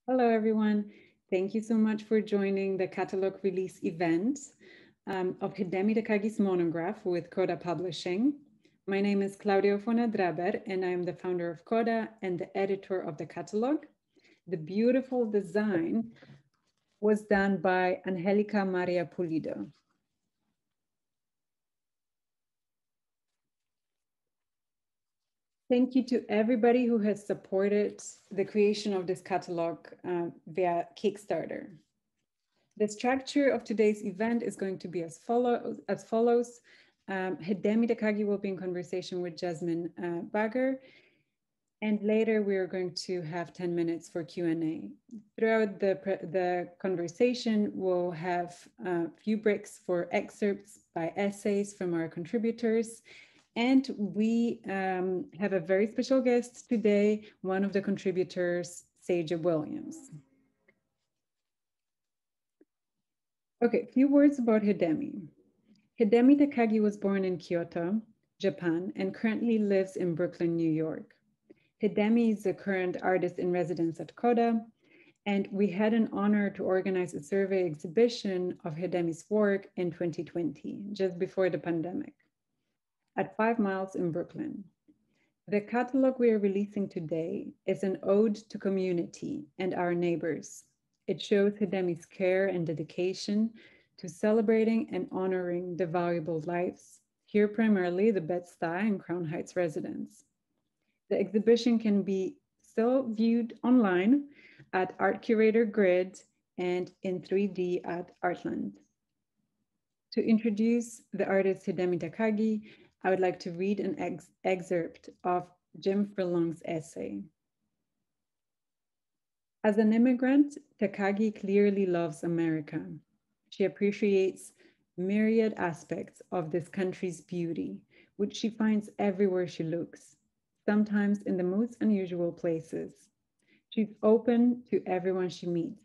Hello, everyone. Thank you so much for joining the Catalogue release event of Hidemi Takagi's monograph with KODA Publishing. My name is Klaudia Ofwona Draber, and I am the founder of KODA and the editor of the Catalogue. The beautiful design was done by Angelica Maria Pulido. Thank you to everybody who has supported the creation of this catalog via Kickstarter. The structure of today's event is going to be as follows. Hidemi Takagi will be in conversation with Jasmine Bager, and later we are going to have 10 minutes for Q&A. Throughout the conversation, we'll have a few breaks for excerpts by essays from our contributors. And we have a very special guest today, one of the contributors, Saijah Williams. Okay, a few words about Hidemi. Hidemi Takagi was born in Kyoto, Japan, and currently lives in Brooklyn, New York. Hidemi is the current artist in residence at KODA, and we had an honor to organize a survey exhibition of Hidemi's work in 2020, just before the pandemic, at 5 Miles in Brooklyn. The catalog we are releasing today is an ode to community and our neighbors. It shows Hidemi's care and dedication to celebrating and honoring the valuable lives, here primarily the Bed-Stuy and Crown Heights residents. The exhibition can be still viewed online at Art Curator Grid and in 3D at Artland. To introduce the artist Hidemi Takagi, I would like to read an excerpt of Jim Furlong's essay. As an immigrant, Takagi clearly loves America. She appreciates myriad aspects of this country's beauty, which she finds everywhere she looks, sometimes in the most unusual places. She's open to everyone she meets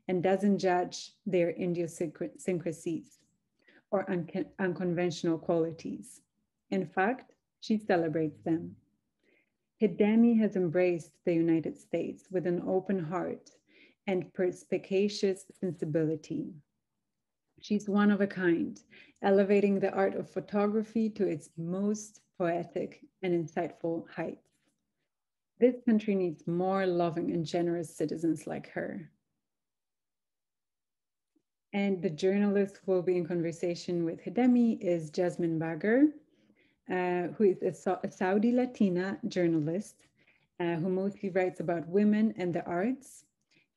and doesn't judge their idiosyncrasies or unconventional qualities. In fact, she celebrates them. Hidemi has embraced the United States with an open heart and perspicacious sensibility. She's one of a kind, elevating the art of photography to its most poetic and insightful heights. This country needs more loving and generous citizens like her. And the journalist who will be in conversation with Hidemi is Jasmine Bager, who is a Saudi Latina journalist who mostly writes about women and the arts.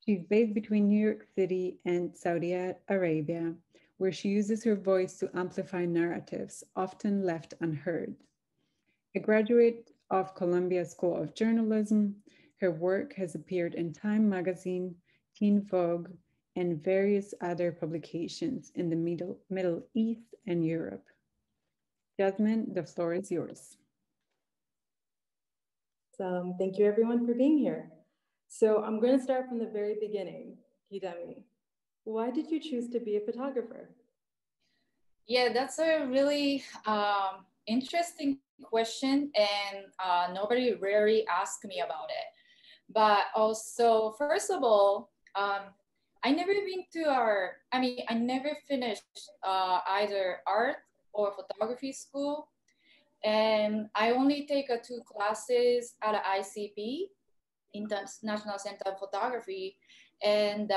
She's based between New York City and Saudi Arabia, where she uses her voice to amplify narratives often left unheard. A graduate of Columbia School of Journalism, her work has appeared in Time magazine, Teen Vogue, and various other publications in the Middle East and Europe. Jasmine, the floor is yours. Thank you everyone for being here. So I'm going to start from the very beginning. Hidemi, why did you choose to be a photographer? Yeah, that's a really interesting question, and nobody rarely asks me about it. But also, first of all, I never been to I never finished either art or photography school. And I only take 2 classes at ICP, International Center of Photography, and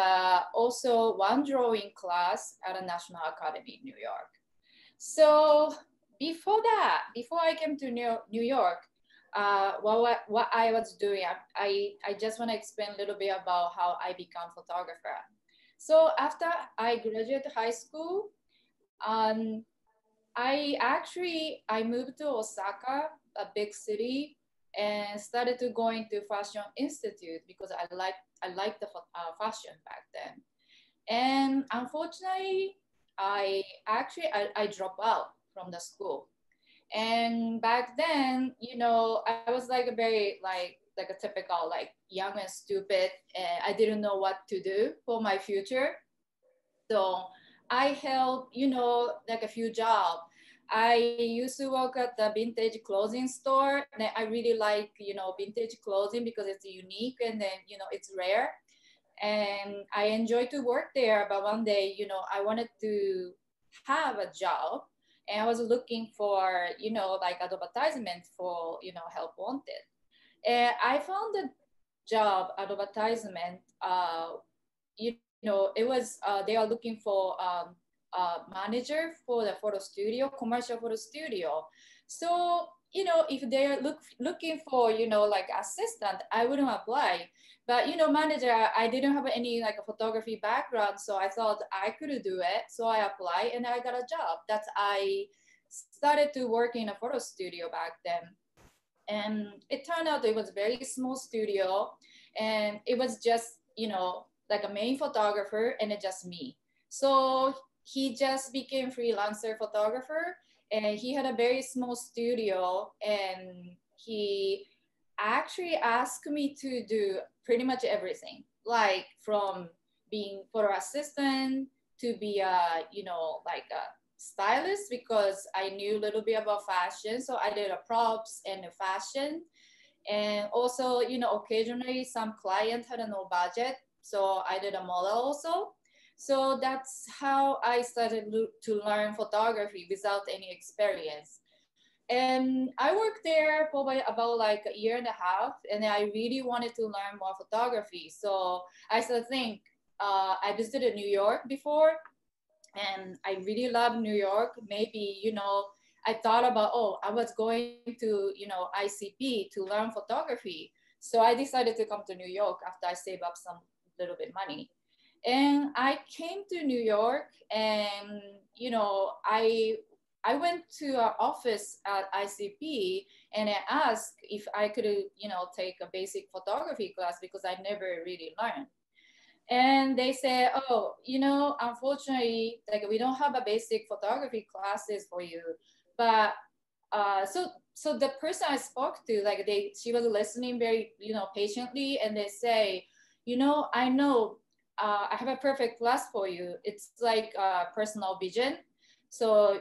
also 1 drawing class at a National Academy in New York. So before I came to New York, what I was doing, I just want to explain a little bit about how I became a photographer. So after I graduated high school, I moved to Osaka, a big city, and started to go into Fashion Institute because I liked the fashion back then. And unfortunately, I dropped out from the school. And back then, you know, I was like a very like a typical young and stupid, and I didn't know what to do for my future. So I held, you know, like a few jobs. I used to work at the vintage clothing store, and I really like, you know, vintage clothing because it's unique and then, you know, it's rare. and I enjoyed to work there. But one day, you know, I wanted to have a job, and I was looking for, you know, like advertisement for, you know, help wanted. And I found the job advertisement, you know, it was, they are looking for manager for the photo studio, commercial photo studio. So, you know, if they're looking for, you know, like assistant, I wouldn't apply. But, you know, manager, I didn't have any like a photography background. So I thought I could do it. So I applied and I got a job. That's, I started to work in a photo studio back then. And it turned out it was a very small studio, and it was just, you know, like a main photographer and it just me. So he just became freelancer photographer, and he had a very small studio, and he actually asked me to do pretty much everything, like from being photo assistant to be a, you know, like a stylist, because I knew a little bit about fashion. So I did a props and a fashion. And also, you know, occasionally some client had no budget. So I did a model also. So that's how I started to learn photography without any experience. And I worked there for about like a year and a half, and I really wanted to learn more photography. So I started to think, I visited New York before, and I really love New York. Maybe, you know, I thought about, oh, I was going to, you know, ICP to learn photography. So I decided to come to New York after I saved up some little bit money. And I came to New York, and, you know, I went to our office at ICP, and I asked if I could, you know, take a basic photography class because I never really learned. And they say, oh, you know, unfortunately, like we don't have a basic photography classes for you. But so the person I spoke to, like she was listening very, you know, patiently, and they say, you know, I know I have a perfect class for you. It's like personal vision. So,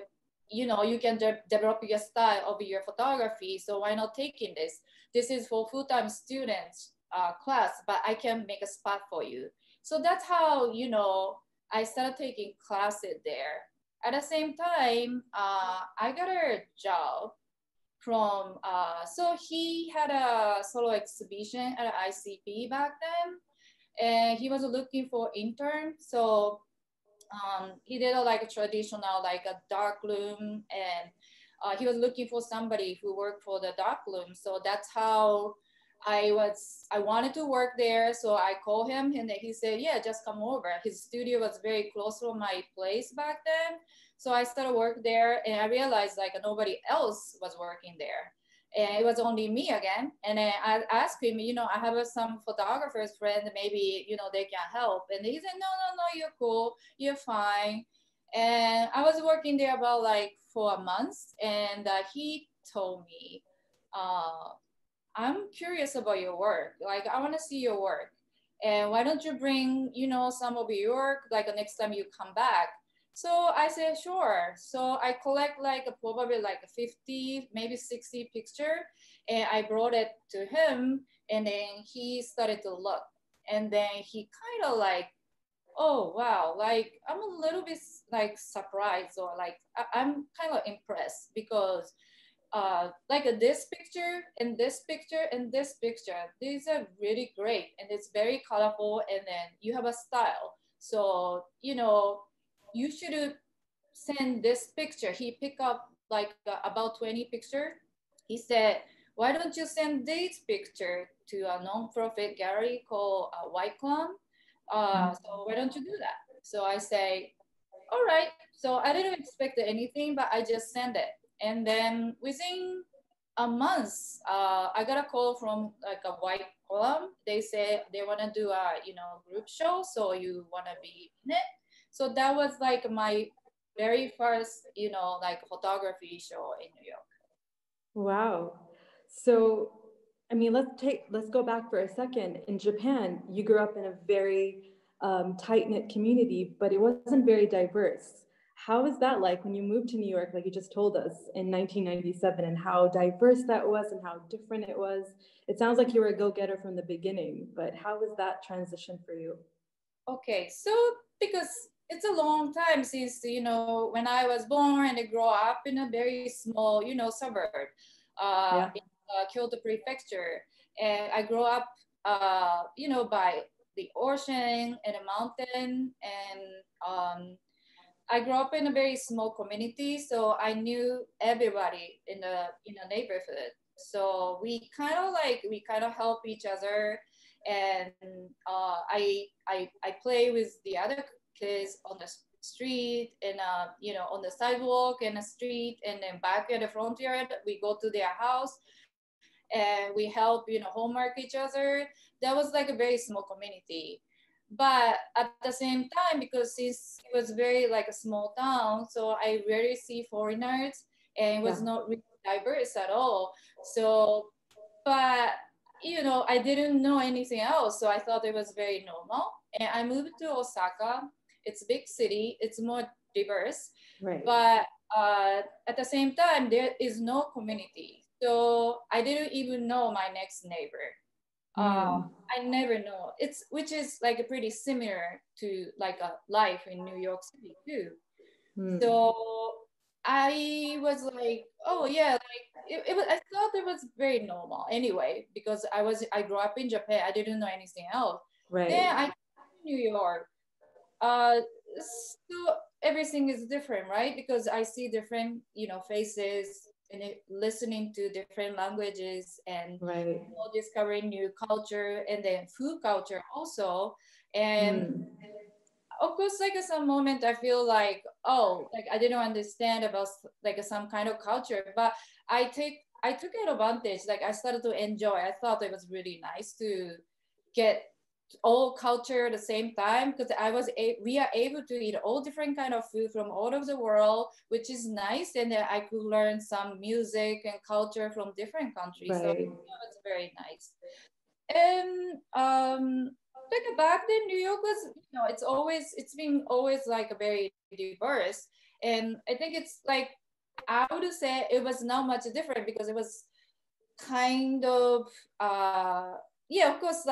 you know, you can develop your style of your photography. So why not taking this? This is for full-time students class, but I can make a spot for you. So that's how, you know, I started taking classes there. At the same time, I got a job from, so he had a solo exhibition at ICP back then, and he was looking for intern. So he did like a traditional, like a dark room, and he was looking for somebody who worked for the dark room. So that's how I wanted to work there. So I called him, and he said, yeah, just come over. His studio was very close to my place back then. So I started work there, and I realized like nobody else was working there. And it was only me again. And then I asked him, you know, I have some photographers friend, maybe, you know, they can help. And he said, no, you're cool. You're fine. And I was working there about like 4 months. And he told me, I'm curious about your work. Like, I want to see your work. And why don't you bring, you know, some of your work, like the next time you come back? So I said, sure. So I collect like probably like 50, maybe 60 picture. And I brought it to him, and then he started to look. And then he kind of like, oh, wow. Like, I'm a little bit like surprised, or like, I'm kind of impressed, because like this picture and this picture and this picture, these are really great, and it's very colorful, and then you have a style. So, you know, you should send this picture. He picked up like about 20 picture. He said, why don't you send this picture to a non-profit gallery called White Clam? So why don't you do that? So I say, all right. So I didn't expect anything, but I just sent it. And then within a month, I got a call from like a White Clam. They say they want to do a, you know, group show. So you want to be in it. So that was like my very first, you know, like photography show in New York. Wow. So, I mean, let's go back for a second. In Japan, you grew up in a very tight-knit community, but it wasn't very diverse. How was that like when you moved to New York, like you just told us, in 1997, and how diverse that was and how different it was? It sounds like you were a go-getter from the beginning, but how was that transition for you? Okay, so because it's a long time since, when I was born and I grew up in a very small, suburb in Kyoto Prefecture. And I grew up, by the ocean and a mountain. And I grew up in a very small community, so I knew everybody in the neighborhood. So we kind of help each other, and I play with the other kids on the street and on the sidewalk and the street, and then back at the front yard we go to their house and we help homework each other. That was like a very small community. But at the same time, because since it was very like a small town, so I rarely see foreigners, and it was not really diverse at all. So, but I didn't know anything else, so I thought it was very normal. And I moved to Osaka. It's a big city. It's more diverse, right. But at the same time, there is no community. So I didn't even know my next neighbor. I never know. Which is like pretty similar to like a life in New York City too. So I was like, oh yeah, like it was. I thought it was very normal anyway, because I grew up in Japan. I didn't know anything else. Right. Then I came to New York. So everything is different, right? Because I see different, faces, and listening to different languages, and discovering new culture, and then food culture also. And of course, like at some moment I feel like, oh, like I didn't understand about like some kind of culture, but I took advantage. Like I started to enjoy. I thought it was really nice to get all culture at the same time, because we are able to eat all different kind of food from all over the world, which is nice. And then I could learn some music and culture from different countries. So it was very nice. And like back then, New York was, it's been always like a very diverse. And I think it's like, I would say it was not much different, because it was kind of, of course,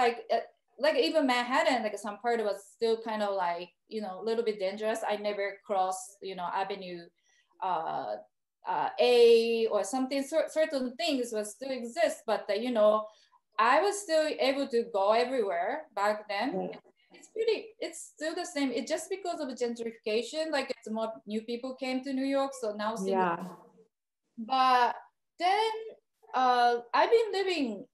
like even Manhattan, like some part was still kind of like, a little bit dangerous. I never crossed, Avenue A or something. Certain things will still exist, but I was still able to go everywhere back then. It's still the same. It's just because of gentrification, like it's more new people came to New York, so now but then I've been living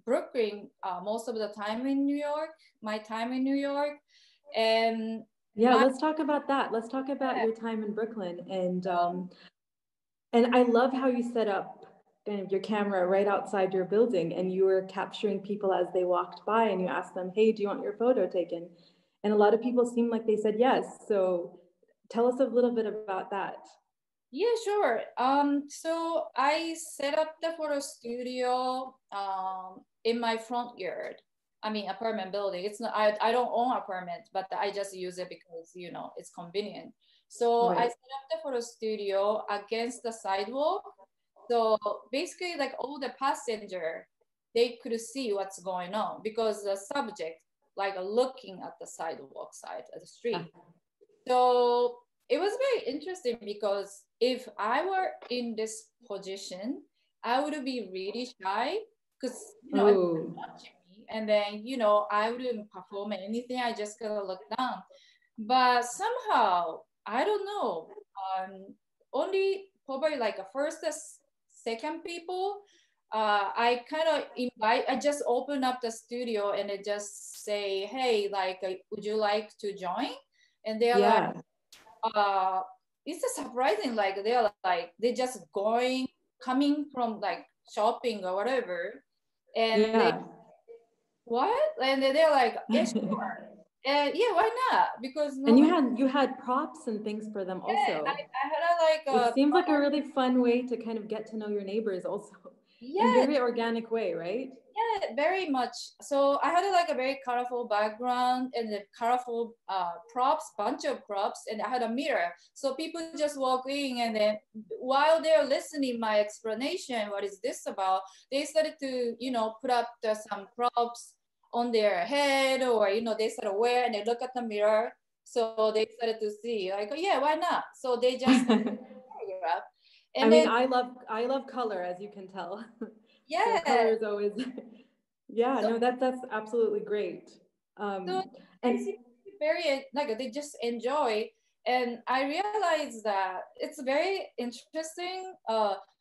Brooklyn most of the time in New York, my time in New York. And let's talk about that. Let's talk about your time in Brooklyn. And I love how you set up kind of your camera right outside your building, and you were capturing people as they walked by, and you asked them, hey, do you want your photo taken? And a lot of people seemed like they said yes. So tell us a little bit about that. Yeah, sure. So I set up the photo studio in my front yard. I mean, apartment building. It's not. I don't own apartment, but I just use it because it's convenient. So I set up the photo studio against the sidewalk. So basically, like all the passenger, they could see what's going on, because the subject like looking at the sidewalk side of the street. So it was very interesting, because if I were in this position, I would be really shy, because everyone's watching me, and then I wouldn't perform anything. I just gotta look down. But somehow, I don't know, only probably like a first or second people, I kind of I just open up the studio and I just say, hey, like, would you like to join? And they're like, it's a surprising, like they're just coming from like shopping or whatever, and they, what? And they're like, yeah, sure. And why not? Because and you had props and things for them also. I had it seems like a really fun way to kind of get to know your neighbors also. in Yeah, very organic way, right? yeah, very much. So I had like a very colorful background and the colorful props, bunch of props, and I had a mirror. So people just walk in, and then while they're listening my explanation, what is this about? They started to, put up some props on their head, or they started wear, and they look at the mirror. So they started to see, like, oh, yeah, why not? So they just photograph. I And mean, then I love color, as you can tell. So yeah, color is always, yeah, so no, that's absolutely great. so they And seem very like they just enjoy, and I realized that it's very interesting.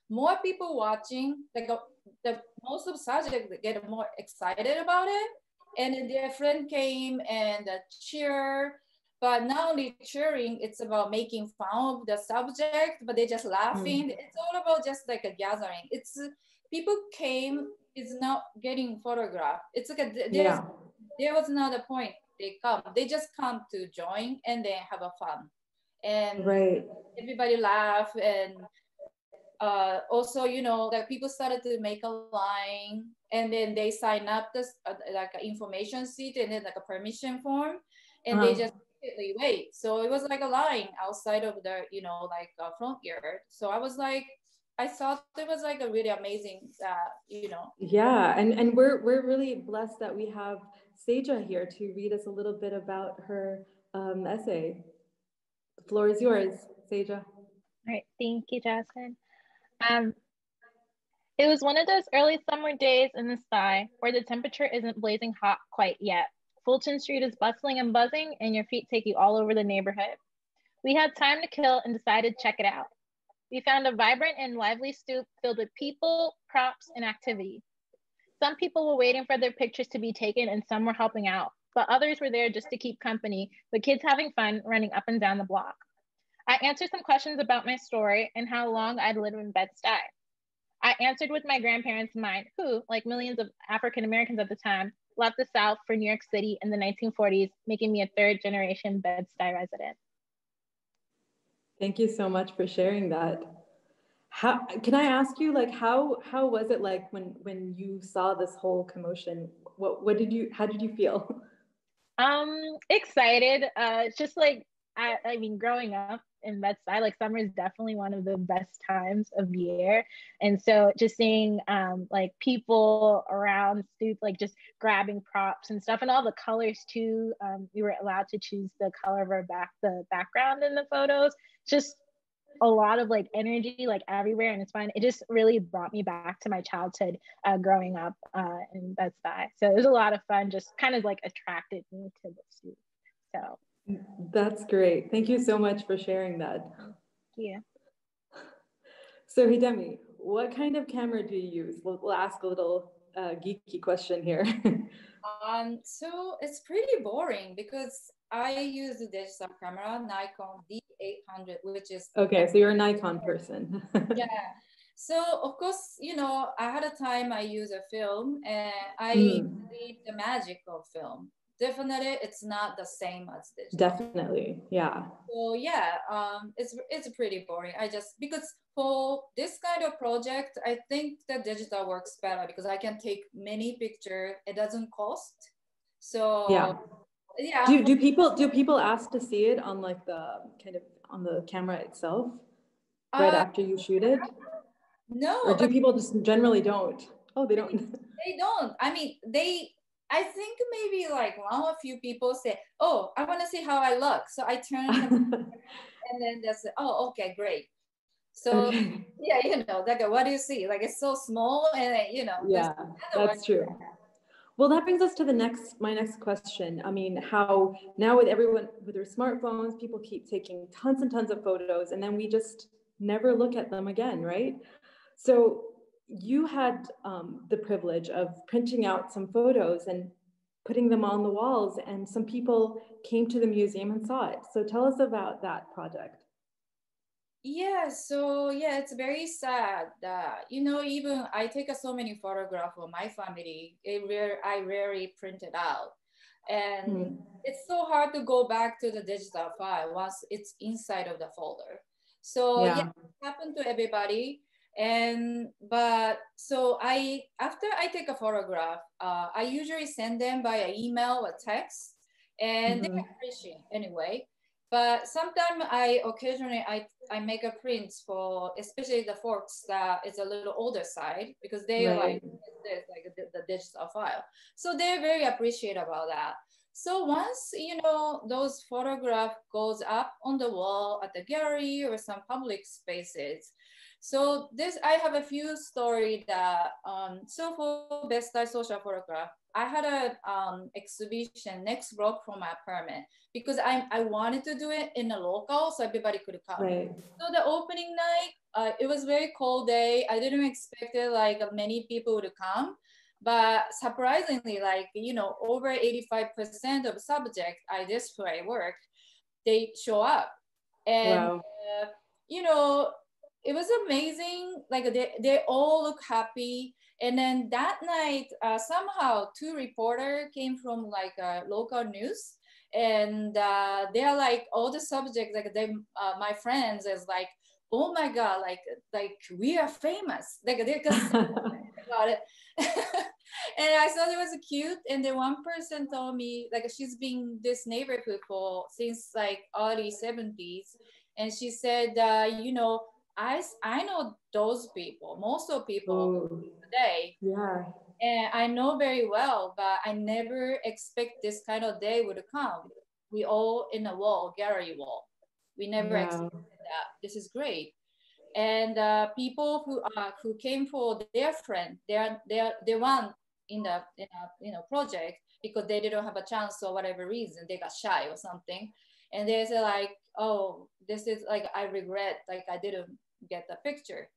More people watching, like the most of subjects get more excited about it, and then their friend came and cheer. But not only cheering, it's about making fun of the subject, but they just laughing. It's all about just like a gathering. It's people came is not getting photographed. It's like yeah, there was not a point they come. They just come to join and they have a fun. And right. everybody laugh. And also, like people started to make a line, and then they sign up this like an information sheet and then like a permission form, and they just immediately wait. So it was like a line outside of the, like front yard. So I was like, I thought it was like a really amazing, Yeah, and we're really blessed that we have Saijah here to read us a little bit about her essay. The floor is yours, Saijah. All right, thank you, Jasmine. It was one of those early summer days in the sky where the temperature isn't blazing hot quite yet. Fulton Street is bustling and buzzing, and your feet take you all over the neighborhood. We had time to kill and decided to check it out. We found a vibrant and lively stoop filled with people, props, and activity. Some people were waiting for their pictures to be taken, and some were helping out, but others were there just to keep company, with kids having fun running up and down the block. I answered some questions about my story and how long I'd lived in Bed-Stuy. I answered with my grandparents in mind, who, like millions of African Americans at the time, left the South for New York City in the 1940s, making me a third-generation Bed-Stuy resident. Thank you so much for sharing that. How can I ask you, like, how was it like when you saw this whole commotion? How did you feel? Excited. It's just like I mean, growing up in Bed-Stuy, like summer is definitely one of the best times of year. And so just seeing like people around stoop, like just grabbing props and stuff, and all the colors too. We were allowed to choose the color of the background in the photos. Just a lot of like energy like everywhere, and it's fun. It just really brought me back to my childhood growing up in Bed-Stuy. So it was a lot of fun, just kind of like attracted me to the suit. So That's great. Thank you so much for sharing that. yeah. So Hidemi, what kind of camera do you use? We'll ask a little geeky question here. So it's pretty boring because I use the digital camera, Nikon D800, which is okay. So you're a Nikon person. yeah. So of course, I had a time I use a film, and I believe the magic of film. Definitely, it's not the same as digital. Definitely, yeah. So yeah, it's pretty boring. Because for this kind of project, I think the digital works better because I can take many pictures. It doesn't cost. So yeah. Do people ask to see it on like the kind of on the camera itself right after you shoot it? No. Or do people just generally don't? Oh, they don't. They don't. I mean, I think maybe like one or few people say, "Oh, I want to see how I look," so I turn and then they say, "Oh, okay, great." So okay. yeah, like what do you see? Like it's so small, and yeah, that's true. Well, that brings us to my next question. I mean, how now with everyone with their smartphones, people keep taking tons and tons of photos, and then we just never look at them again, right? So you had the privilege of printing out some photos and putting them on the walls, and some people came to the museum and saw it. So tell us about that project. Yeah, so yeah, it's very sad that, even I take so many photographs of my family, I rarely print it out. And it's so hard to go back to the digital file once it's inside of the folder. So yeah, it happened to everybody. But so after I take a photograph, I usually send them via email or text, and they appreciate anyway. But sometimes occasionally I make a print for, especially the folks that is a little older side, because they like this, like the digital file. So they're very appreciative about that. So once, those photograph goes up on the wall at the gallery or some public spaces. So I have a few story that, so for Best Style Social Photograph, I had a exhibition next block from my apartment, because I wanted to do it in a local so everybody could come. So the opening night, it was very cold day. I didn't expect it like many people would come, but surprisingly, like, over 85% of subjects I display work, they show up. And, it was amazing. Like they all look happy. And then that night, somehow 2 reporters came from like local news, and they're like, all the subjects, like my friends is like, oh my God, like we are famous. Like they got about it. And I thought it was cute. And then one person told me, like, she's been this neighborhood since like early 70s. And she said, I know those people, most of people today. Yeah. And I know very well, but I never expect this kind of day would come. We all in a wall, gallery wall. We never expected that. This is great. And people who came for their friend, they won in the project because they didn't have a chance for whatever reason, they got shy or something. And they say like, oh, this is like, I regret, like I didn't get the picture.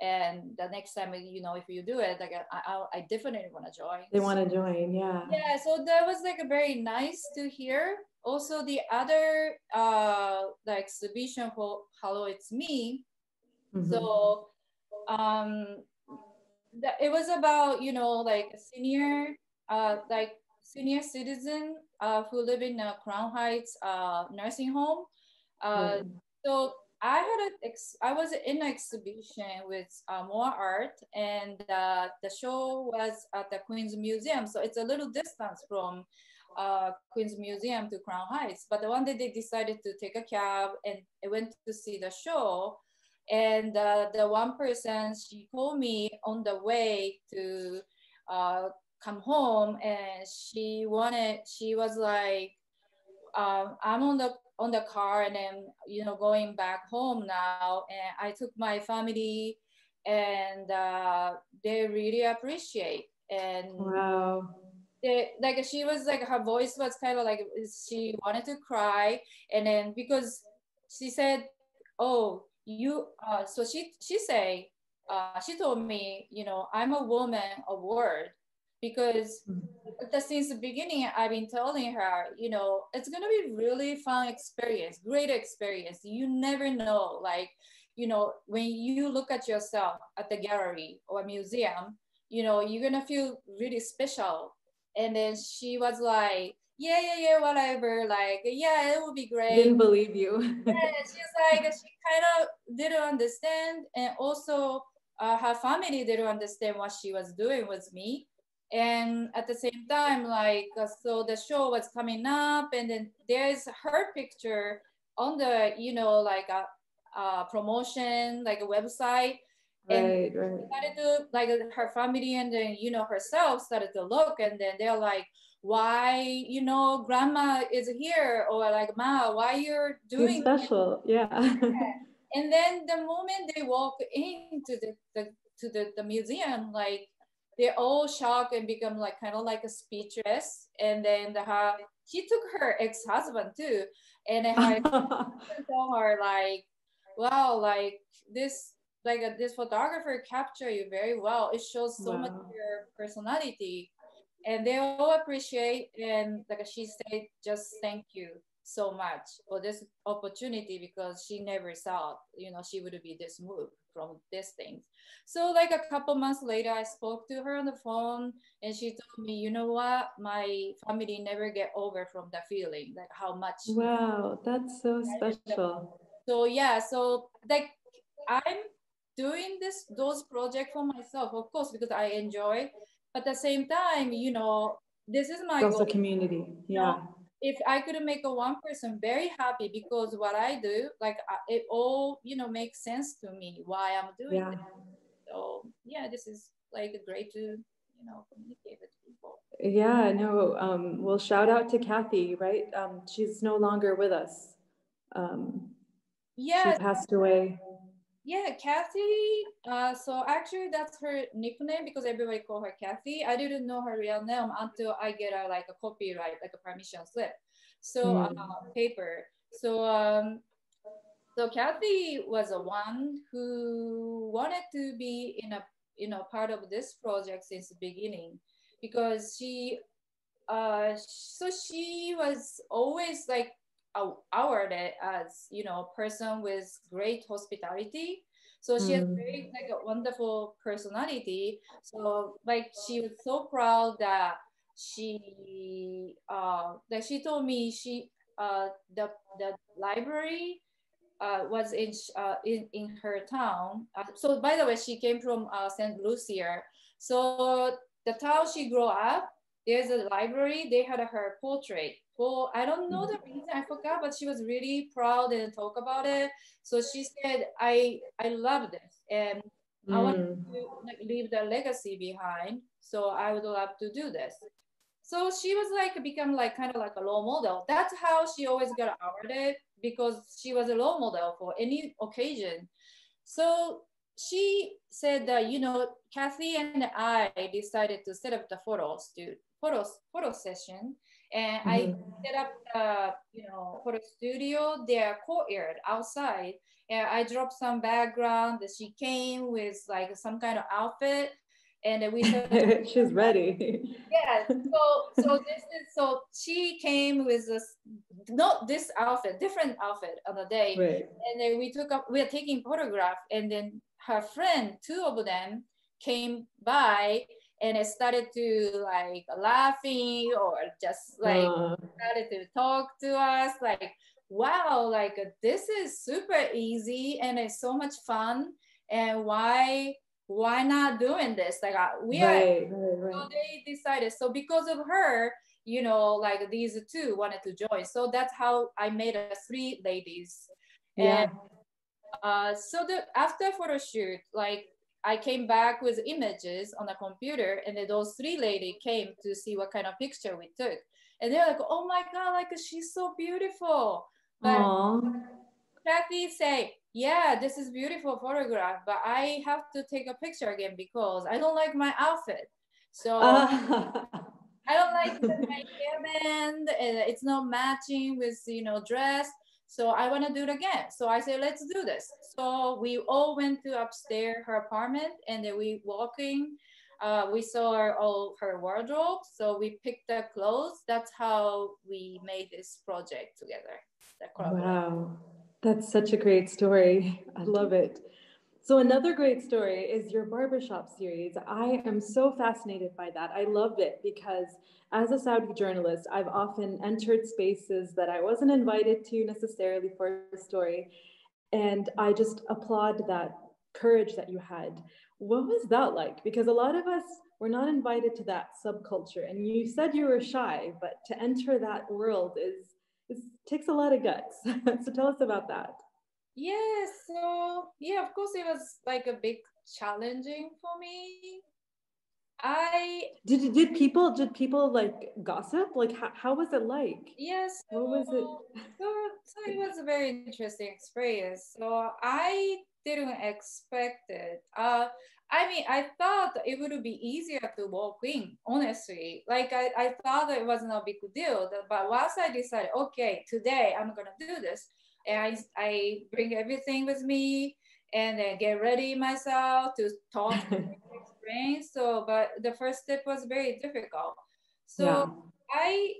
And the next time, if you do it, like I definitely want to join. They want to join, yeah. Yeah, so that was like very nice to hear. Also, the other the exhibition for Hello, It's Me. So it was about like a senior citizen who live in Crown Heights nursing home. So I was in an exhibition with more art, and the show was at the Queens Museum. So it's a little distance from Queens Museum to Crown Heights. But the one day they decided to take a cab and I went to see the show. And the one person, she called me on the way to come home, and she was like, I'm on the car, and then going back home now, and I took my family, and they really appreciate. And wow. Like she was like, her voice was kind of like she wanted to cry, and then because she said, oh, you so she told me, I'm a woman of word, because since the beginning I've been telling her, it's gonna be really fun experience, great experience. You never know, like, when you look at yourself at the gallery or a museum, you're gonna feel really special. And then she was like, yeah, whatever, like, yeah, it would be great. Didn't believe you. Yeah, she's like, she kind of didn't understand, and also her family didn't understand what she was doing with me. And at the same time, like, so the show was coming up, and then there's her picture on the, like a promotion, like a website. And started to, like, her family and then, herself started to look, and then they're like, why, grandma is here, or like, ma, why you're doing it's special, yeah. And then the moment they walk into the museum, like, they're all shocked and become like kind of like a speechless. And then she took her ex-husband too, and her told her like, wow, like this photographer captured you very well. It shows so much of your personality. And they all appreciate, and like she said, just thank you so much for this opportunity, because she never thought, she would be this moved from these things. So like a couple months later, I spoke to her on the phone, and she told me, you know what, my family never get over from the feeling, like how much. Wow, that's so special. So yeah, so like I'm doing those projects for myself, of course, because I enjoy. But at the same time, you know, this is my also goal. community. Yeah. You know, if I could make a one person very happy because what I do, like it all, you know, makes sense to me why I'm doing this. So yeah, this is like great to, you know, communicate with people. Yeah, no, well, shout out to Kathy, right? She's no longer with us. Yeah. She passed away. Yeah, Kathy. So actually, that's her nickname because everybody call her Kathy. I didn't know her real name until I get a like a copyright, like a permission slip, so paper. So Kathy was the one who wanted to be in a, you know, part of this project since the beginning, because so she was always like awarded as, you know, person with great hospitality. So she has very like a wonderful personality. So like she was so proud that she told me the library was in her town. So by the way, she came from St. Lucia. So the town she grew up, there's a library. They had her portrait. Well, I don't know the reason, I forgot, but she was really proud and talk about it. So she said, I love this, and I want to like, leave the legacy behind. So I would love to do this. So she was like become like kind of like a role model. That's how she always got awarded, because she was a role model for any occasion. So she said that, you know, Kathy and I decided to set up the photo session, and I set up the, you know, photo studio, their courtyard outside, and I dropped some background that she came with like some kind of outfit, and then we said she's ready. yeah, so she came with this, not this outfit, different outfit on the day, right. And then we are taking photograph, and then her friend, two of them came by, and it started to like laughing or just like started to talk to us like, wow, like this is super easy and it's so much fun, and why not doing this? Like we are. So they decided. So because of her, you know, like these two wanted to join. So that's how I made a three ladies. Yeah. And so after photo shoot, like I came back with images on the computer, and then those three ladies came to see what kind of picture we took. And they're like, oh my God, like she's so beautiful. But Kathy say, yeah, this is beautiful photograph, but I have to take a picture again because I don't like my outfit. So I don't like my hairband, and it's not matching with, you know, dress. So I want to do it again. So I said, let's do this. So we all went to upstairs, her apartment, and then we walking. We saw all her wardrobe. So we picked the clothes. That's how we made this project together. Wow. That's such a great story. I love it. So another great story is your barbershop series. I am so fascinated by that. I loved it because as a Saudi journalist, I've often entered spaces that I wasn't invited to necessarily for a story. And I just applaud that courage that you had. What was that like? Because a lot of us were not invited to that subculture. And you said you were shy, but to enter that world takes a lot of guts. So tell us about that. Yeah, so yeah, of course it was like a big challenging for me. Did people like gossip? Like how was it like? Yes, what was it? So it was a very interesting experience. So I didn't expect it. I mean, I thought it would be easier to walk in, honestly. Like I thought it was no big deal. But once I decided, okay, today I'm gonna do this, and I bring everything with me, and then get ready myself to talk to explain. So, but the first step was very difficult. So I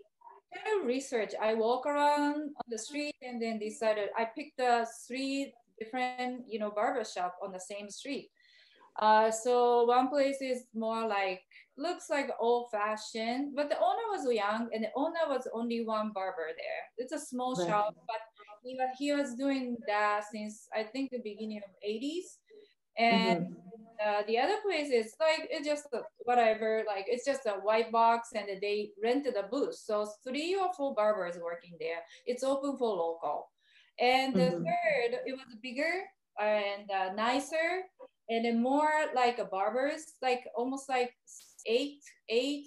kind of research. I walk around on the street and then decided I picked the three different, you know, barbershop on the same street. So one place is more like, looks like old fashioned, but the owner was young and the owner was only one barber there. It's a small shop, but he was doing that since I think the beginning of 80s. And the other place is like, it's just whatever, like it's just a white box and they rented a booth. So 3 or 4 barbers working there. It's open for local. And the third, it was bigger and nicer and then more like a barbers, like almost like eight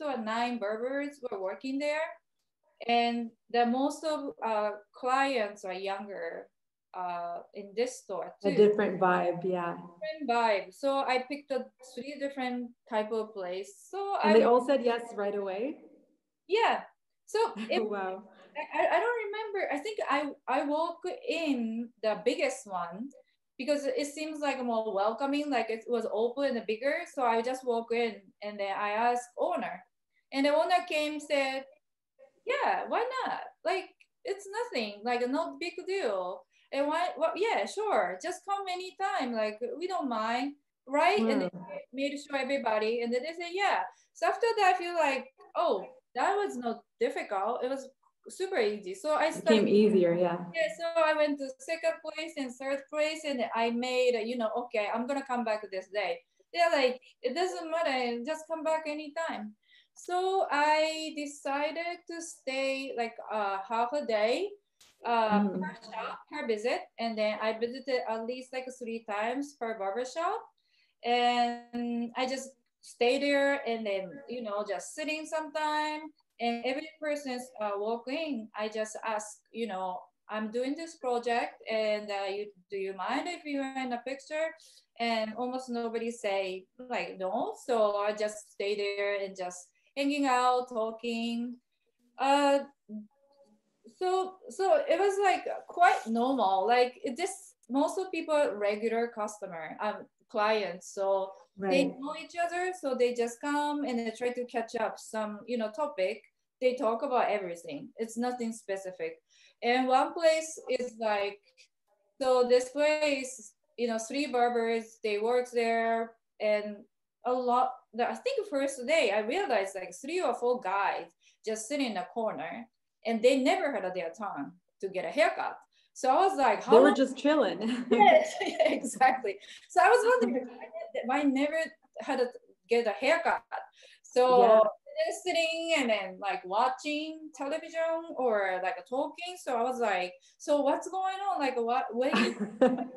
or 9 barbers were working there. And the most of clients are younger in this store too. A different vibe, yeah. Different vibe. So I picked a 3 different type of place. So and they all said yes right away. Yeah. So wow. I don't remember. I think I walked in the biggest one because it seems like more welcoming, like it was open and bigger. So I just walked in and then I asked owner, and the owner came said, yeah, why not? Like it's nothing, like no big deal. And why? Well, yeah, sure, just come anytime. Like we don't mind, right? And they made sure everybody, and then they say yeah. So after that, I feel like oh, that was not difficult. It was super easy. So I started. Became easier, yeah. Yeah, so I went to second place and third place, and I made okay, I'm gonna come back this day. They're like, it doesn't matter, just come back anytime. So I decided to stay like half a day per shop, per visit. And then I visited at least like 3 times per barbershop. And I just stay there and then, just sitting sometime. And every person's walking, I just ask, I'm doing this project and do you mind if you are in a picture? And almost nobody say like no. So I just stay there and just hanging out, talking. So it was like quite normal. Like it just most of people regular customer, clients. So they know each other. So they just come and they try to catch up some, topic. They talk about everything. It's nothing specific. And one place is like, so this place, 3 barbers, they work there and a lot. I think the first day I realized like 3 or 4 guys just sitting in a corner and they never had their turn to get a haircut. So I was like, they were just chilling. Yes, exactly. So I was wondering why I never had to get a haircut. So they're sitting and then like watching television or like talking. So I was like, so what's going on? Like what you haircut?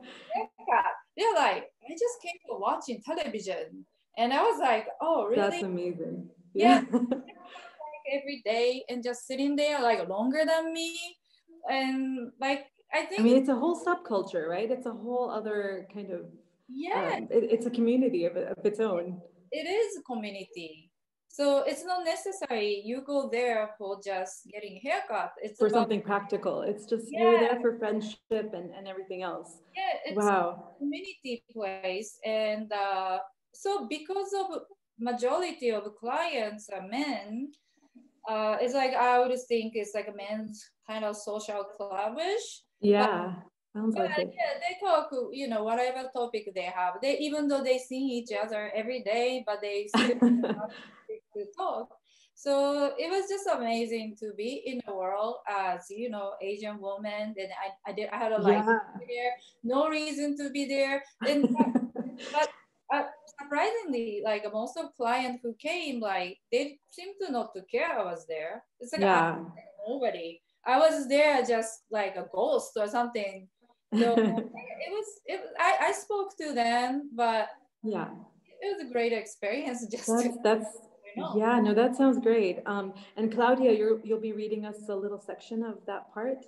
They're like, I just came to watching television. And I was like, oh, really? That's amazing. Yeah. Every day and just sitting there like longer than me. And like, I mean, it's a whole subculture, right? It's a whole other kind of, it's a community of its own. It is a community. So it's not necessary you go there for just getting haircut. It's for something practical. It's just you're there for friendship and everything else. Yeah, it's a community place. And so because of majority of clients are men, it's like I would think it's like a men's kind of social clubbish. Yeah, sounds like it. Yeah, they talk, whatever topic they have. They even though they see each other every day, but they still have to talk. So it was just amazing to be in the world as Asian woman. And I had a life there, no reason to be there. And but surprisingly, like most of clients who came, like they seem to not to care I was there. It's like nobody. I was there just like a ghost or something. So I spoke to them, but it was a great experience. Just that sounds great. And Klaudia, you'll be reading us a little section of that part.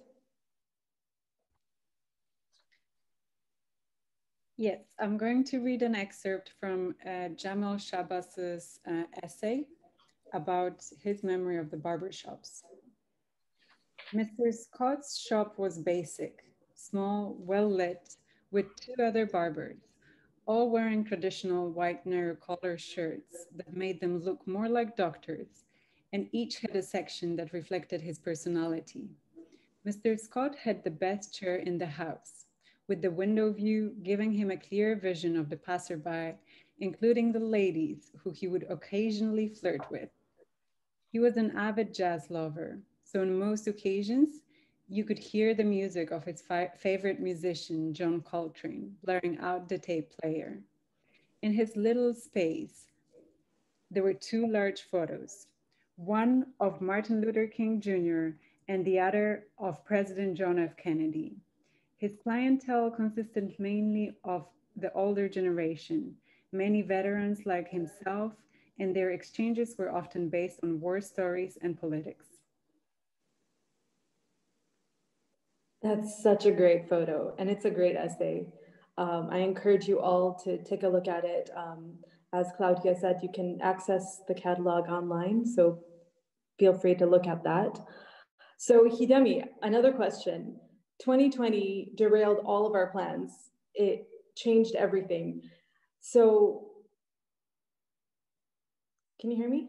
Yes, I'm going to read an excerpt from Jamel Shabazz's essay about his memory of the barbershops. Mr. Scott's shop was basic, small, well-lit, with 2 other barbers, all wearing traditional white narrow collar shirts that made them look more like doctors, and each had a section that reflected his personality. Mr. Scott had the best chair in the house, with the window view giving him a clear vision of the passerby, including the ladies who he would occasionally flirt with. He was an avid jazz lover, so on most occasions, you could hear the music of his favorite musician, John Coltrane, blaring out the tape player. In his little space, there were two large photos, one of Martin Luther King Jr. and the other of President John F. Kennedy. His clientele consisted mainly of the older generation, many veterans like himself, and their exchanges were often based on war stories and politics. That's such a great photo, and it's a great essay. I encourage you all to take a look at it. As Klaudia said, you can access the catalog online, so feel free to look at that. So Hidemi, another question. 2020 derailed all of our plans. It changed everything. So, can you hear me?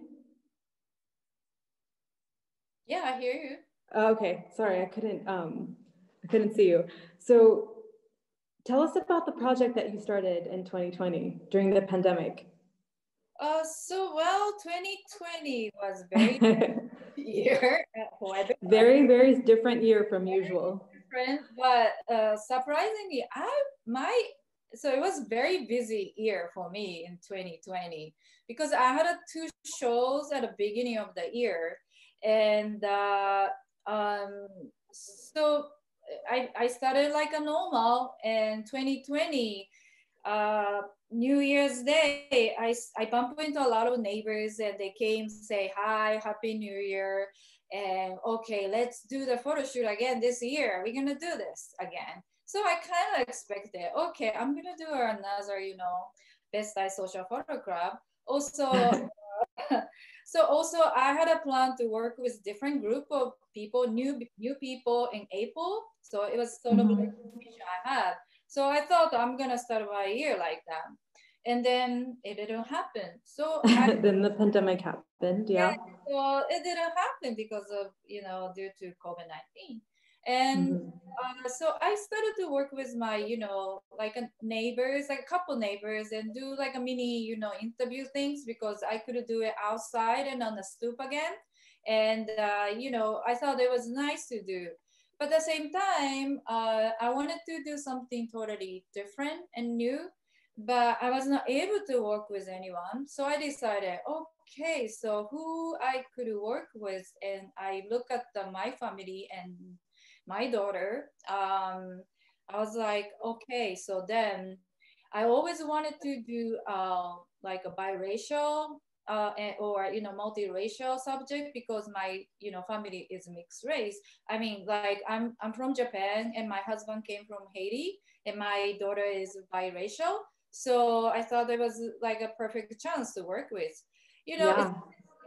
Yeah, I hear you. Okay, sorry, I couldn't see you. So tell us about the project that you started in 2020 during the pandemic. Well, 2020 was very year. Very, very different year from usual. Different, but surprisingly, so it was very busy year for me in 2020 because I had two shows at the beginning of the year, and so I started like a normal, and 2020 New Year's Day, I bumped into a lot of neighbors and they came say hi, Happy New Year, and okay, let's do the photo shoot again this year. We're gonna do this again. So I kind of expected, okay, I'm gonna do another, Best Eye Social Photograph. Also, so also I had a plan to work with different group of people, new people in April. So it was sort of like a mission I had. So I thought I'm gonna start my year like that, and then it didn't happen. So then the pandemic happened, yeah. So it didn't happen because of due to COVID-19, and so I started to work with my like neighbors, like a couple neighbors, and do like a mini interview things because I could do it outside and on the stoop again, and I thought it was nice to do. But at the same time, I wanted to do something totally different and new, but I was not able to work with anyone. So I decided, okay, so who I could work with, and I look at my family and my daughter. I was like, okay, so then I always wanted to do like a biracial or multiracial subject because my family is mixed race. I mean, like I'm from Japan and my husband came from Haiti and my daughter is biracial. So I thought it was like a perfect chance to work with. It's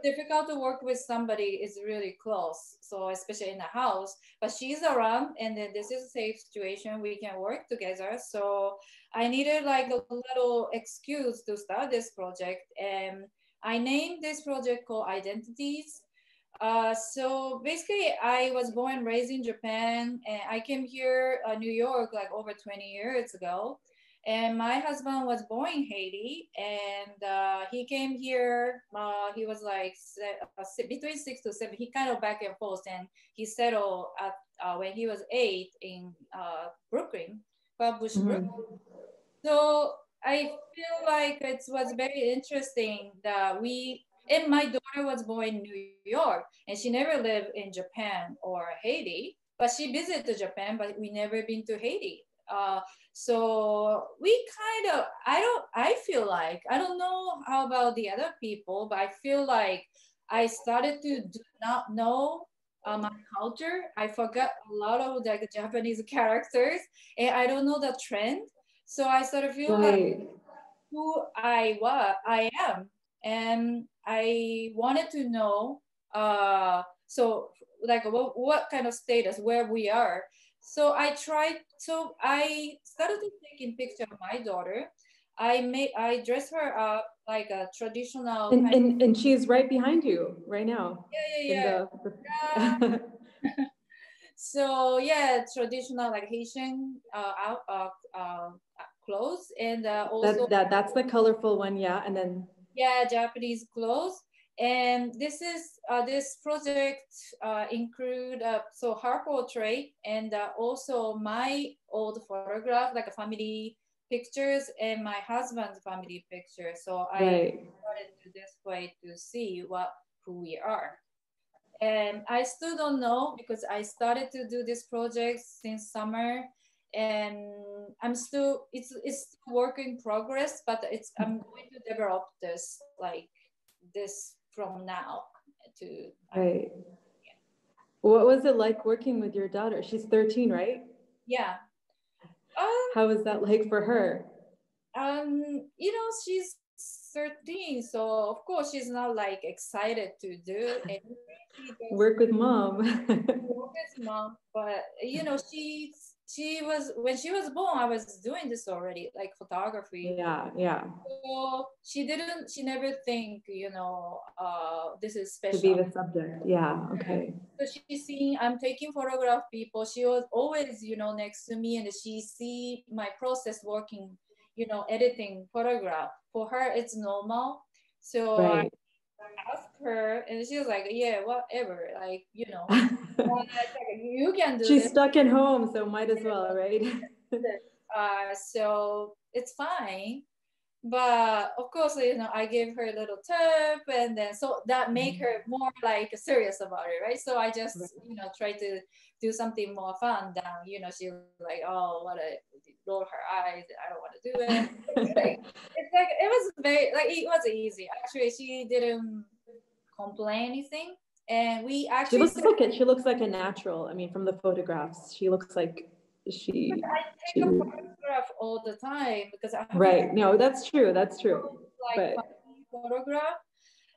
difficult to work with somebody is really close, so especially in the house, but she's around and then this is a safe situation, we can work together. So I needed like a little excuse to start this project, and I named this project called Identities. So basically I was born and raised in Japan, and I came here New York like over 20 years ago. And my husband was born in Haiti, and he came here. He was like between 6 to 7. He kind of back and forth, and he settled at when he was 8 in Brooklyn, Bush Brooklyn. So I feel like it was very interesting that and my daughter was born in New York, and she never lived in Japan or Haiti, but she visited Japan, but we never been to Haiti. So we kind of, I feel like, I don't know how about the other people, but I feel like I started to do not know my culture. I forgot a lot of like Japanese characters, and I don't know the trend. So I sort of feel like who I am, and I wanted to know, so like what kind of status, where we are. So I started to taking picture of my daughter. I dressed her up like a traditional. And she's right behind you right now. Yeah. So yeah, traditional like Haitian clothes, and also that's the colorful one, yeah, and then Japanese clothes. And this is this project include her portrait and also my old photograph, like a family pictures and my husband's family picture. So I started to display to see who we are. And I still don't know because I started to do this project since summer, and I'm still it's work in progress, but I'm going to develop this from now to right. What was it like working with your daughter? She's 13, right? Yeah. How was that like for her? You know, she's 13, so of course she's not like excited to do anything. Work with mom. Work with mom, but you know, she was, when she was born, I was doing this already, like photography. Yeah. So she never think, you know, this is special. To be the subject. Yeah. Okay. So she's seeing I'm taking photograph people. She was always, you know, next to me, and she see my process working, you know, editing photograph. For her, it's normal. So I asked her, and she was like, yeah, whatever, like, you know. You can do She's this. stuck at home, so might as well, right? So it's fine. But of course, you know, I gave her a little tip, and then so that made her more like serious about it, right? So I just, you know, try to do something more fun than, you know, she was like, oh, what a roll her eyes, I don't want to do it. It's like it was very like it was easy. Actually, she didn't complain anything, and we actually she looks like a natural. I mean, from the photographs, she looks like I take a photograph all the time because I right. No, that's true. That's true. Like photograph,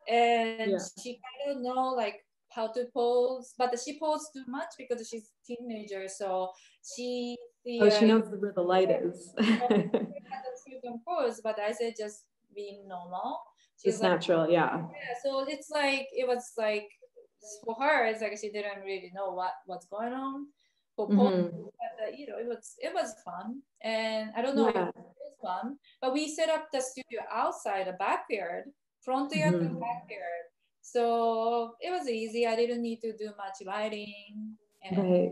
and she kind of know like how to pose, but she poses too much because she's a teenager. So she she knows where the light is. Certain pose, but I said just being normal. She's like, natural, yeah. So it's like it was like for her, it's like she didn't really know what's going on. But you know, it was fun, and I don't know if it was fun, but we set up the studio outside the backyard, front yard to backyard, so it was easy. I didn't need to do much lighting.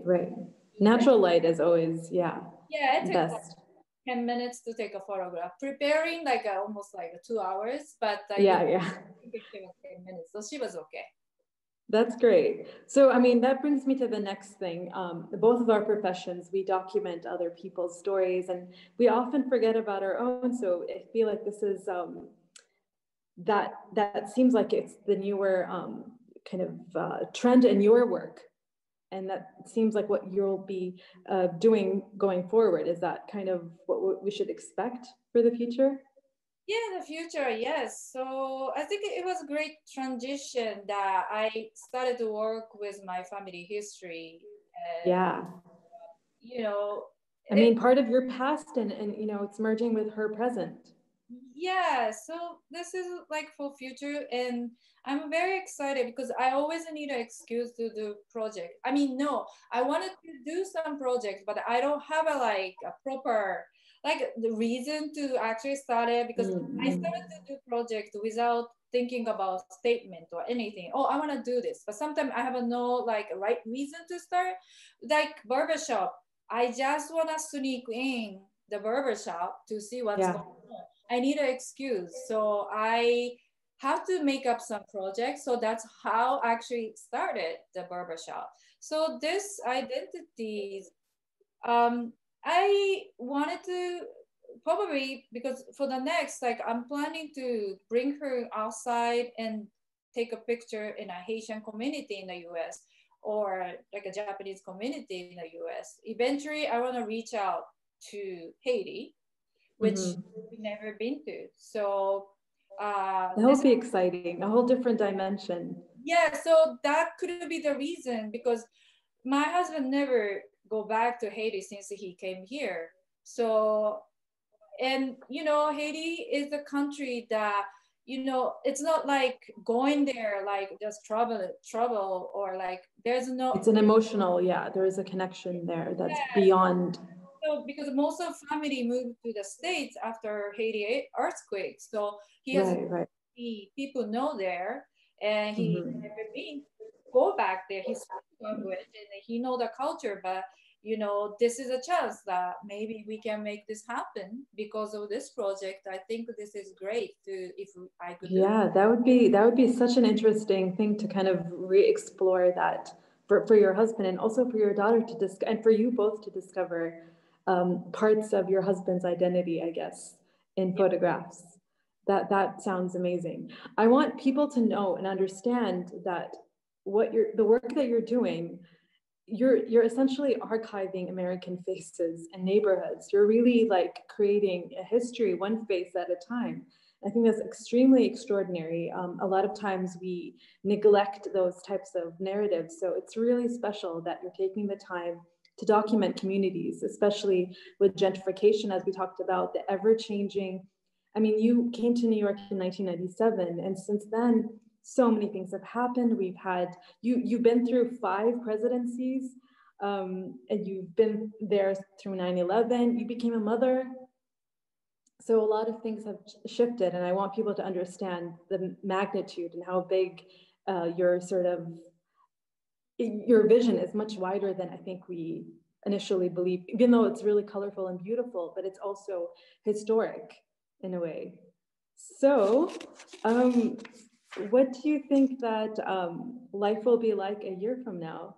Right. Natural light is always it takes like 10 minutes to take a photograph. Preparing like almost like 2 hours, but I think it was 10 minutes, so she was okay. That's great. So, I mean, that brings me to the next thing. Both of our professions, we document other people's stories, and we often forget about our own. So I feel like this is, that seems like it's the newer kind of trend in your work. And that seems like what you'll be doing going forward. Is that kind of what we should expect for the future? Yeah, the future, yes. So I think it was a great transition that I started to work with my family history. You know, I mean, part of your past and you know, it's merging with her present. Yeah, so this is like for future, and I'm very excited because I always need an excuse to do project. I mean, no, I wanted to do some projects, but I don't have a proper the reason to actually start it, because I started to do project without thinking about statement or anything. Oh, I want to do this, but sometimes I have no right reason to start. Like barbershop, I just want to sneak in the barbershop to see what's going on. I need an excuse, so I have to make up some projects. So that's how I actually started the barbershop. So this identities, I wanted to probably, because for the next, I'm planning to bring her outside and take a picture in a Haitian community in the US, or like a Japanese community in the US. Eventually, I want to reach out to Haiti, which we've never been to. So that will be exciting, a whole different dimension. Yeah, so that could be the reason, because my husband never go back to Haiti since he came here. So, and Haiti is a country that, it's not like going there, like just trouble, or there's no. It's an emotional, there is a connection there that's beyond. So because most of family moved to the States after Haiti earthquake, so he has people know there, and he never been go back there. He speaks language and he know the culture, but you know, this is a chance that maybe we can make this happen because of this project. I think this is great if I could do it. That would be such an interesting thing to kind of re-explore that for your husband and also for your daughter to discover, and for you both to discover parts of your husband's identity, I guess, in photographs. That sounds amazing. I want people to know and understand that the work that you're doing, you're essentially archiving American faces and neighborhoods. You're really like creating a history, one face at a time. I think that's extremely extraordinary. A lot of times we neglect those types of narratives. So it's really special that you're taking the time to document communities, especially with gentrification, as we talked about, the ever-changing. I mean, you came to New York in 1997, and since then, so many things have happened. We've had, you've been through 5 presidencies, and you've been there through 9/11. You became a mother. So a lot of things have shifted, and I want people to understand the magnitude and how big your vision is, much wider than I think we initially believed, even though it's really colorful and beautiful, but it's also historic in a way. So what do you think that life will be like a year from now?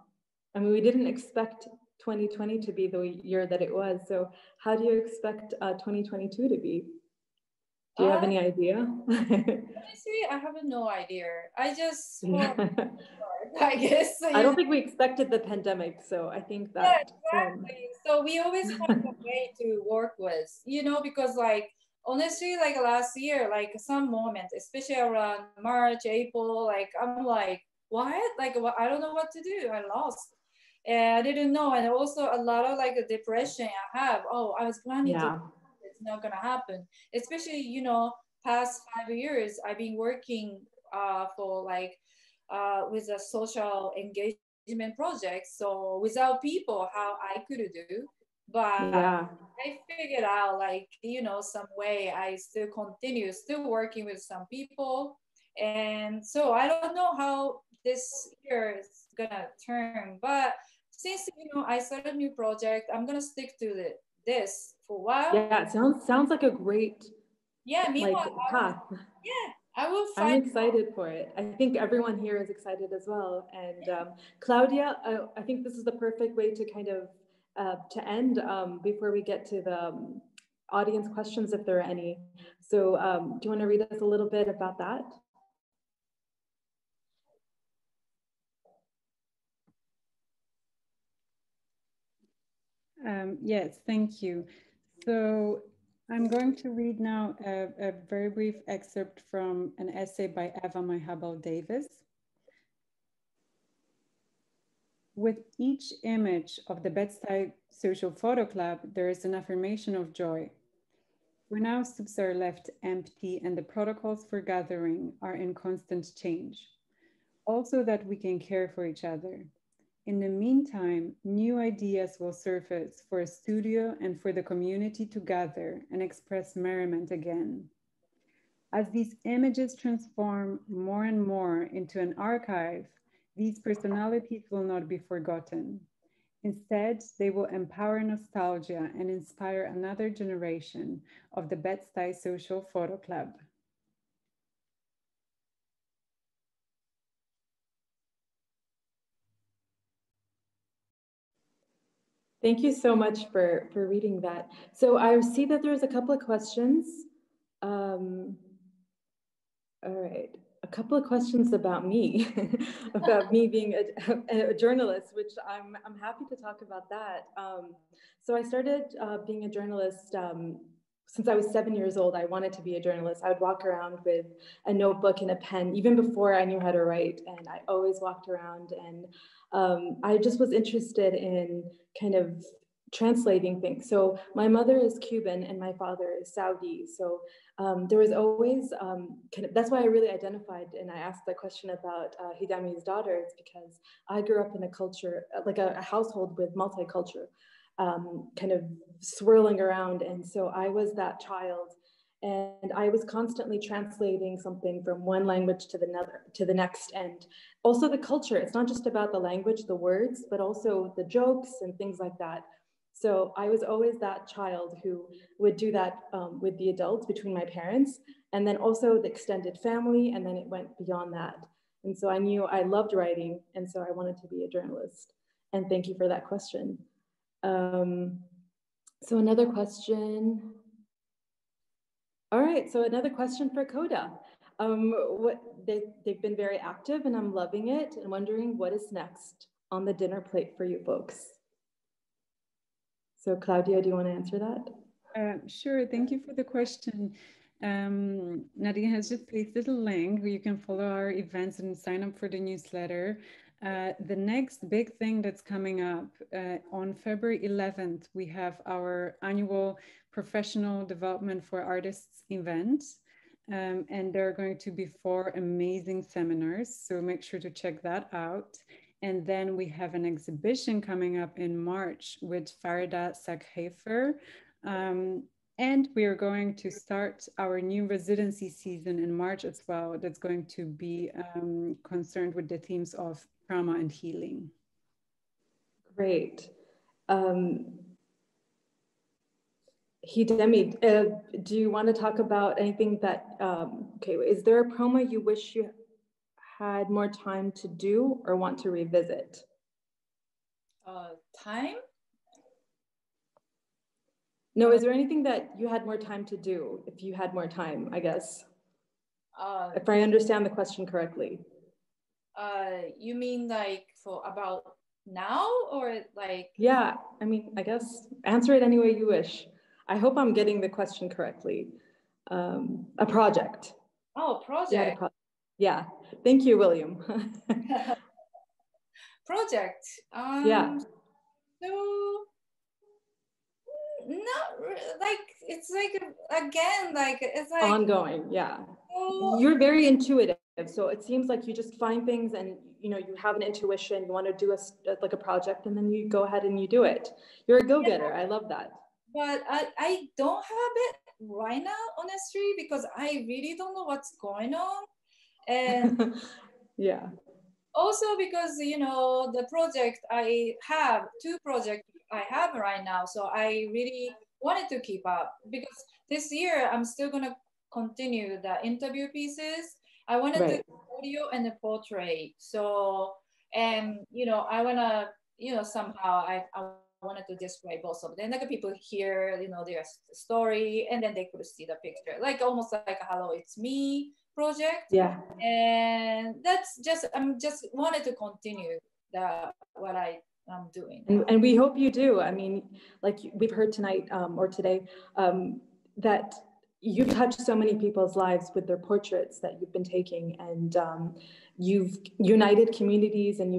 I mean, we didn't expect 2020 to be the year that it was. So how do you expect 2022 to be? Do you have any idea? Honestly, I have no idea. I just hope, I guess. I don't think we expected the pandemic, so I think that. Yeah, exactly. So we always find a way to work with, you know, because like, honestly, like last year, like some moments, especially around March, April, like I'm like, what? Like, I don't know what to do. I lost. And I didn't know. And also a lot of like a depression I have. Oh, I was planning to, it's not gonna happen. Especially, you know, past 5 years, I've been working for like with a social engagement project. So without people, how I could do. But I figured out like, you know, some way I still continue, still working with some people. And so I don't know how this year is gonna turn, but since, you know, I started a new project, I'm gonna stick to this for a while. Yeah, it sounds like a great path. I will find. I'm excited for it. I think everyone here is excited as well. And Klaudia, I think this is the perfect way to kind of to end before we get to the audience questions, if there are any. So do you want to read us a little bit about that? Yes, thank you. So I'm going to read now a very brief excerpt from an essay by Eva Mayhabal Davis. With each image of the Bed-Stuy Social Photo Club, there is an affirmation of joy. When our soups are left empty and the protocols for gathering are in constant change. Also that we can care for each other. In the meantime, new ideas will surface for a studio and for the community to gather and express merriment again. As these images transform more and more into an archive, these personalities will not be forgotten. Instead, they will empower nostalgia and inspire another generation of the Bed-Stuy Social Photo Club. Thank you so much for reading that. So I see that there's a couple of questions. All right, a couple of questions about me, about me being a journalist, which I'm happy to talk about that. So I started being a journalist since I was 7 years old. I wanted to be a journalist. I would walk around with a notebook and a pen, even before I knew how to write. And I always walked around, and I just was interested in kind of translating things. So my mother is Cuban and my father is Saudi. So there was always that's why I really identified, and I asked the question about Hidemi's daughter. It's because I grew up in a culture, like a household with multicultural, kind of swirling around. And so I was that child. And I was constantly translating something from one language to the next. And also the culture, it's not just about the language, the words, but also the jokes and things like that. So I was always that child who would do that with the adults between my parents, and then also the extended family, and then it went beyond that. And so I knew I loved writing, and so I wanted to be a journalist. And thank you for that question. So another question. All right, so another question for KODA. They've been very active, and I'm loving it, and wondering what is next on the dinner plate for you folks. So Klaudia, do you want to answer that? Sure, thank you for the question. Nadine has just placed a little link where you can follow our events and sign up for the newsletter. The next big thing that's coming up on February 11th, we have our annual Professional Development for Artists event. And there are going to be 4 amazing seminars, so make sure to check that out. And then we have an exhibition coming up in March with Farida Sakhafer. And we are going to start our new residency season in March as well. That's going to be concerned with the themes of trauma and healing. Great. Hidemi, do you want to talk about anything that, okay, is there a promo you wish you had more time to do or want to revisit? Time? No, is there anything that you had more time to do if you had more time, I guess? If I understand the question correctly. You mean like for about now or like? Yeah, I mean, I guess answer it any way you wish. I hope I'm getting the question correctly. A project. Oh, project. Yeah, thank you, William. Project. Yeah. So, not like, it's like, again, like, it's like. Ongoing, yeah. You're very intuitive. So it seems like you just find things and, you know, you have an intuition, you want to do like a project, and then you go ahead and you do it. You're a go-getter. Yeah. I love that. But I don't have it right now, honestly, because I really don't know what's going on. And yeah. Also because, you know, the project I have, 2 projects I have right now. So I really wanted to keep up because this year I'm still going to continue the interview pieces. I wanted to do audio and the portrait. So, and, you know, I want to, you know, somehow I wanted to display both of them. Like people hear, you know, their story, and then they could see the picture, like almost like a Hello, It's Me project. Yeah. And that's just, I'm just wanted to continue what I'm doing. And we hope you do. I mean, like we've heard tonight or today, that you've touched so many people's lives with their portraits that you've been taking, and you've united communities, and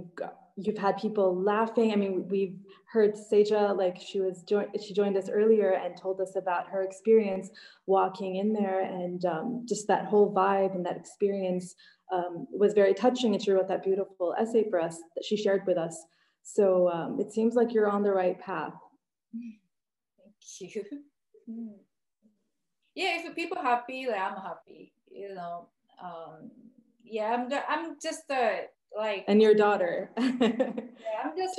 you've had people laughing. I mean, we've heard Saijah, like she joined us earlier and told us about her experience walking in there, and just that whole vibe and that experience was very touching. And she wrote that beautiful essay for us that she shared with us. So it seems like you're on the right path. Thank you. Yeah, if people happy, like I'm happy, you know. Yeah, I'm just like. And your daughter. Yeah, I'm just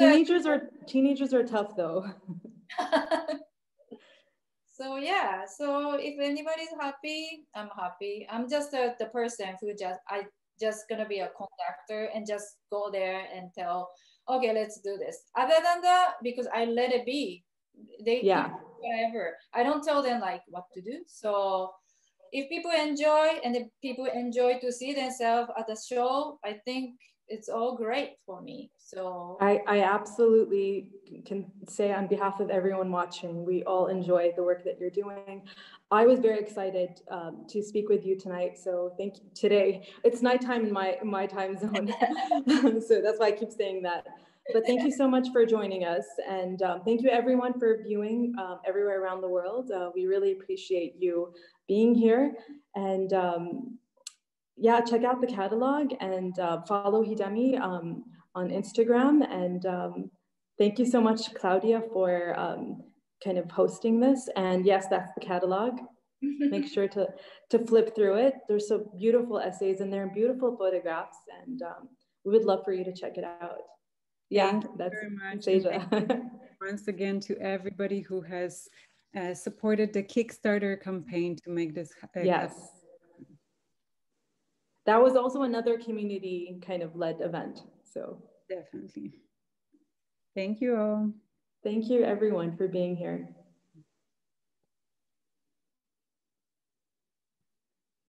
teenagers are tough though. So yeah, so if anybody's happy, I'm happy. I'm just the person who just gonna be a conductor and just go there and tell, okay, let's do this. Other than that, because I let it be. They do whatever. I don't tell them like what to do. So if people enjoy, and if people enjoy to see themselves at the show, I think it's all great for me. So I absolutely can say on behalf of everyone watching, we all enjoy the work that you're doing. I was very excited to speak with you tonight. So thank you. Today, it's nighttime in my time zone. So that's why I keep saying that. But thank you so much for joining us. And thank you everyone for viewing everywhere around the world. We really appreciate you being here. And yeah, check out the catalog and follow Hidemi on Instagram. And thank you so much, Klaudia, for kind of hosting this. And yes, that's the catalog. make sure to flip through it. There's some beautiful essays in there and beautiful photographs, and we would love for you to check it out. Yeah, Thank you that's very much. Saijah. Once again, to everybody who has supported the Kickstarter campaign to make this. Yes. That was also another community kind of led event. So definitely. Thank you all. Thank you everyone for being here.